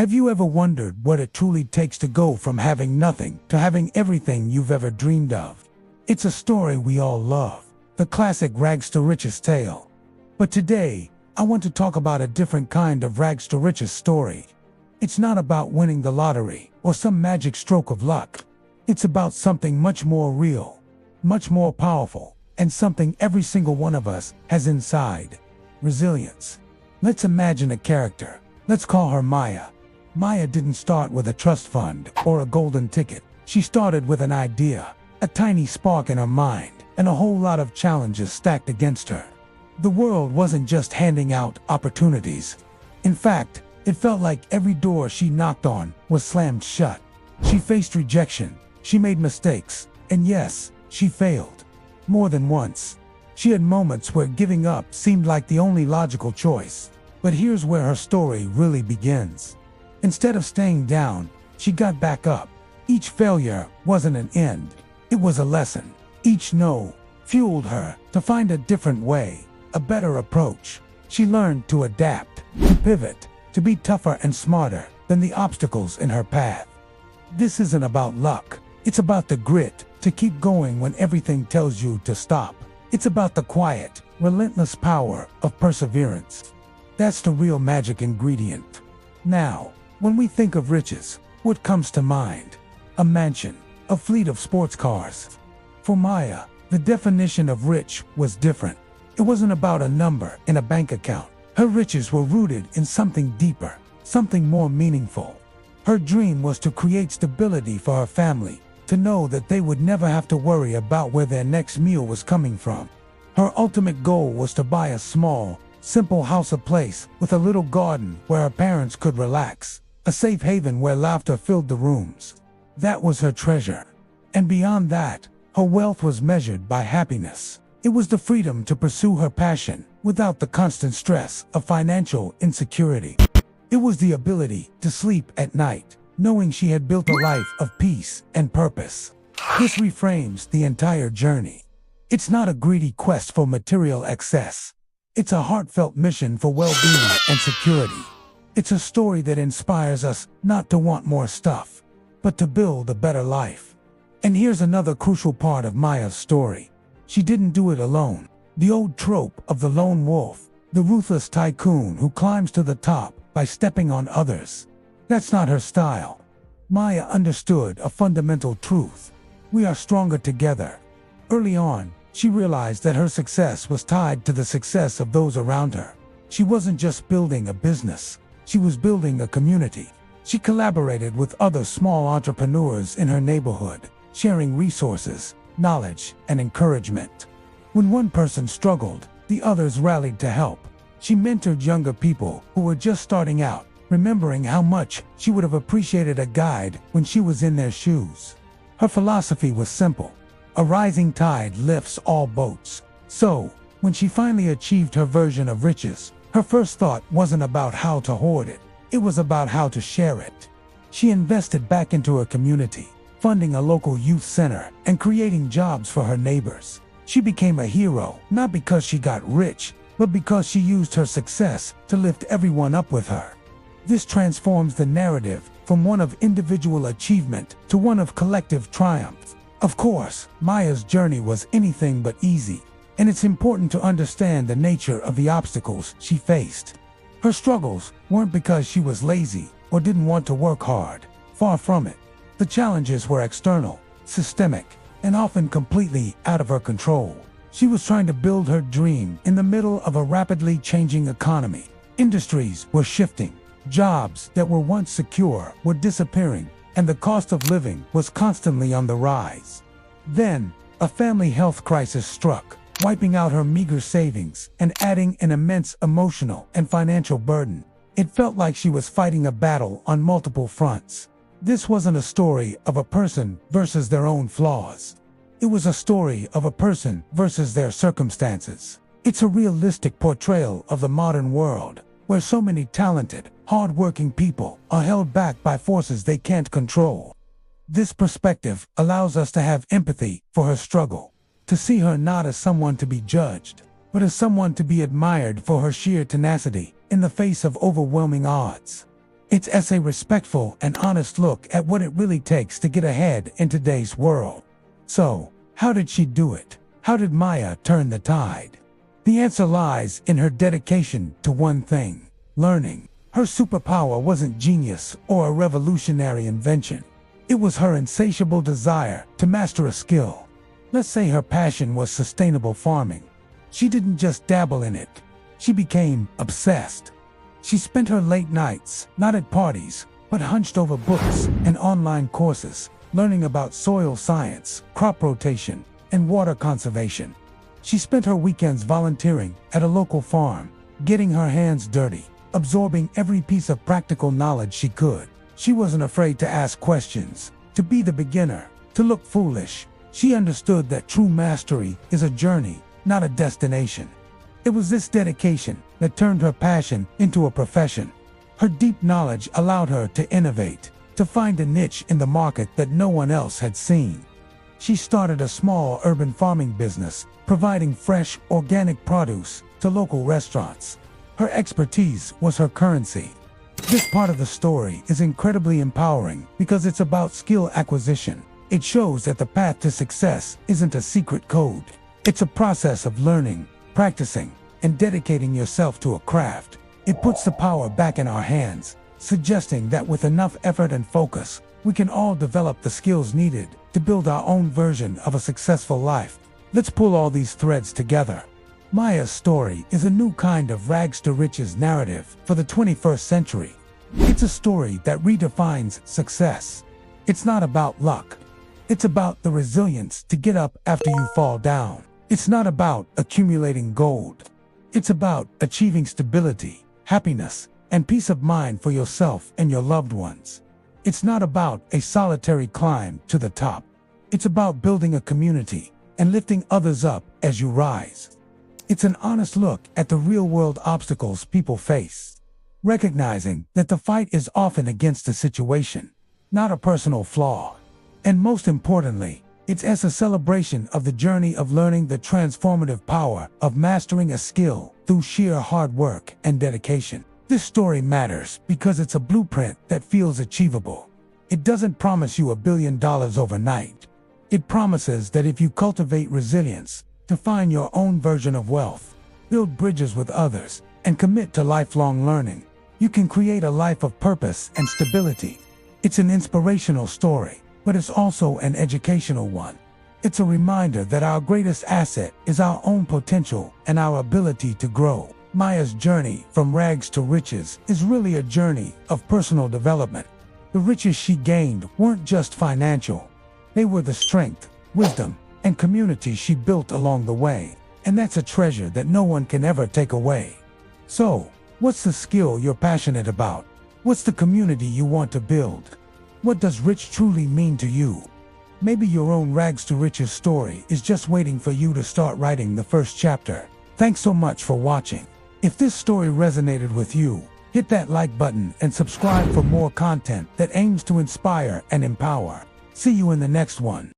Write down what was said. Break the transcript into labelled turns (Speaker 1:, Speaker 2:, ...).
Speaker 1: Have you ever wondered what it truly takes to go from having nothing to having everything you've ever dreamed of? It's a story we all love, the classic rags to riches tale. But today, I want to talk about a different kind of rags to riches story. It's not about winning the lottery or some magic stroke of luck. It's about something much more real, much more powerful, and something every single one of us has inside: resilience. Let's imagine a character. Let's call her Maya. Maya didn't start with a trust fund or a golden ticket. She started with an idea, a tiny spark in her mind, and a whole lot of challenges stacked against her. The world wasn't just handing out opportunities. In fact, it felt like every door she knocked on was slammed shut. She faced rejection, she made mistakes, and yes, she failed. More than once. She had moments where giving up seemed like the only logical choice. But here's where her story really begins. Instead of staying down, she got back up. Each failure wasn't an end, it was a lesson. Each no fueled her to find a different way, a better approach. She learned to adapt, to pivot, to be tougher and smarter than the obstacles in her path. This isn't about luck. It's about the grit to keep going when everything tells you to stop. It's about the quiet, relentless power of perseverance. That's the real magic ingredient. Now, when we think of riches, what comes to mind? A mansion, a fleet of sports cars. For Maya, the definition of rich was different. It wasn't about a number in a bank account. Her riches were rooted in something deeper, something more meaningful. Her dream was to create stability for her family, to know that they would never have to worry about where their next meal was coming from. Her ultimate goal was to buy a small, simple house, a place with a little garden where her parents could relax, a safe haven where laughter filled the rooms. That was her treasure. And beyond that, her wealth was measured by happiness. It was the freedom to pursue her passion without the constant stress of financial insecurity. It was the ability to sleep at night, knowing she had built a life of peace and purpose. This reframes the entire journey. It's not a greedy quest for material excess. It's a heartfelt mission for well-being and security. It's a story that inspires us not to want more stuff, but to build a better life. And here's another crucial part of Maya's story. She didn't do it alone. The old trope of the lone wolf, the ruthless tycoon who climbs to the top by stepping on others. That's not her style. Maya understood a fundamental truth. We are stronger together. Early on, she realized that her success was tied to the success of those around her. She wasn't just building a business. She was building a community. She collaborated with other small entrepreneurs in her neighborhood, sharing resources, knowledge, and encouragement. When one person struggled, the others rallied to help. She mentored younger people who were just starting out, remembering how much she would have appreciated a guide when she was in their shoes. Her philosophy was simple: a rising tide lifts all boats. So, when she finally achieved her version of riches, her first thought wasn't about how to hoard it. It was about how to share it. She invested back into her community, funding a local youth center and creating jobs for her neighbors. She became a hero, not because she got rich, but because she used her success to lift everyone up with her. This transforms the narrative from one of individual achievement to one of collective triumph. Of course, Maya's journey was anything but easy, and it's important to understand the nature of the obstacles she faced. Her struggles weren't because she was lazy or didn't want to work hard. Far from it. The challenges were external, systemic, and often completely out of her control. She was trying to build her dream in the middle of a rapidly changing economy. Industries were shifting. Jobs that were once secure were disappearing, and the cost of living was constantly on the rise. Then, a family health crisis struck, wiping out her meager savings and adding an immense emotional and financial burden. It felt like she was fighting a battle on multiple fronts. This wasn't a story of a person versus their own flaws. It was a story of a person versus their circumstances. It's a realistic portrayal of the modern world, where so many talented, hard-working people are held back by forces they can't control. This perspective allows us to have empathy for her struggle, to see her not as someone to be judged, but as someone to be admired for her sheer tenacity in the face of overwhelming odds. It's a respectful and honest look at what it really takes to get ahead in today's world. So, how did she do it? How did Maya turn the tide? The answer lies in her dedication to one thing: learning. Her superpower wasn't genius or a revolutionary invention. It was her insatiable desire to master a skill. Let's say her passion was sustainable farming. She didn't just dabble in it. She became obsessed. She spent her late nights, not at parties, but hunched over books and online courses, learning about soil science, crop rotation, and water conservation. She spent her weekends volunteering at a local farm, getting her hands dirty, absorbing every piece of practical knowledge she could. She wasn't afraid to ask questions, to be the beginner, to look foolish. She understood that true mastery is a journey, not a destination. It was this dedication that turned her passion into a profession. Her deep knowledge allowed her to innovate, to find a niche in the market that no one else had seen. She started a small urban farming business, providing fresh, organic produce to local restaurants. Her expertise was her currency. This part of the story is incredibly empowering because it's about skill acquisition. It shows that the path to success isn't a secret code. It's a process of learning, practicing, and dedicating yourself to a craft. It puts the power back in our hands, suggesting that with enough effort and focus, we can all develop the skills needed to build our own version of a successful life. Let's pull all these threads together. Maya's story is a new kind of rags to riches narrative for the 21st century. It's a story that redefines success. It's not about luck. It's about the resilience to get up after you fall down. It's not about accumulating gold. It's about achieving stability, happiness, and peace of mind for yourself and your loved ones. It's not about a solitary climb to the top. It's about building a community and lifting others up as you rise. It's an honest look at the real-world obstacles people face, recognizing that the fight is often against a situation, not a personal flaw. And most importantly, it's as a celebration of the journey of learning the transformative power of mastering a skill through sheer hard work and dedication. This story matters because it's a blueprint that feels achievable. It doesn't promise you $1 billion overnight. It promises that if you cultivate resilience, define your own version of wealth, build bridges with others, and commit to lifelong learning, you can create a life of purpose and stability. It's an inspirational story, but it's also an educational one. It's a reminder that our greatest asset is our own potential and our ability to grow. Maya's journey from rags to riches is really a journey of personal development. The riches she gained weren't just financial. They were the strength, wisdom, and community she built along the way. And that's a treasure that no one can ever take away. So, what's the skill you're passionate about? What's the community you want to build? What does rich truly mean to you? Maybe your own rags to riches story is just waiting for you to start writing the first chapter. Thanks so much for watching. If this story resonated with you, hit that like button and subscribe for more content that aims to inspire and empower. See you in the next one.